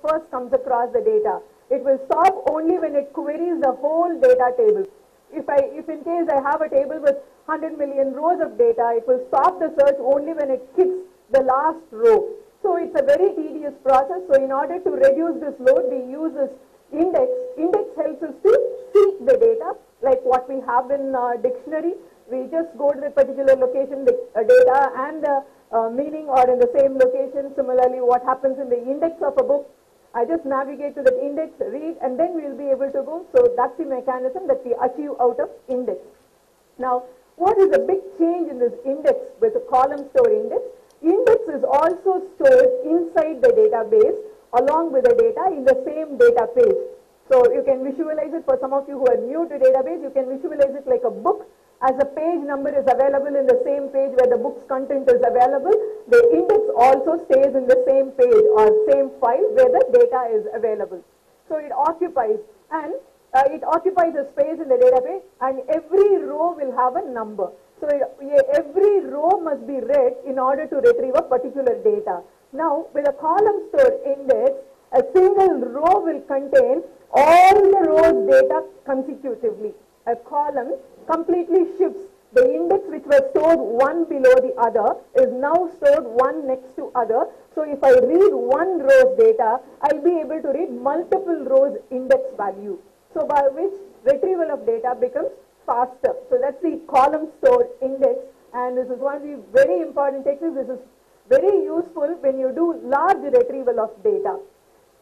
first comes across the data. It will stop only when it queries the whole data table. If in case I have a table with 100 million rows of data, it will stop the search only when it hits the last row. So it's a very tedious process. So in order to reduce this load, we use this index. Index helps us to seek the data, like what we have in dictionary. We just go to the particular location, the data and the meaning are in the same location. Similarly, what happens in the index of a book, I just navigate to the index, read, and then we'll be able to go. So that's the mechanism that we achieve out of index. Now, what is the big change in this index with a column store index? Index is also stored inside the database along with the data in the same data page. So you can visualize it. For some of you who are new to database, you can visualize it like a book. As the page number is available in the same page where the book's content is available, the index also stays in the same page or same file where the data is available. So it occupies a space in the database, and every row will have a number. So every row must be read in order to retrieve a particular data. Now, with a column store index, a single row will contain all the rows data consecutively. A column completely shifts. The index which was stored one below the other is now stored one next to other. So if I read one row's data, I'll be able to read multiple rows index value. So by which retrieval of data becomes faster. So that's the column store index, and this is one of the very important techniques. This is very useful when you do large retrieval of data.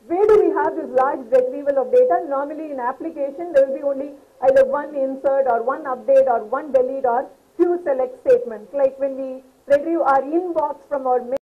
Where do we have this large retrieval of data? Normally in application, there will be only either one insert or one update or one delete or few select statements. Like when we retrieve our inbox from our mail,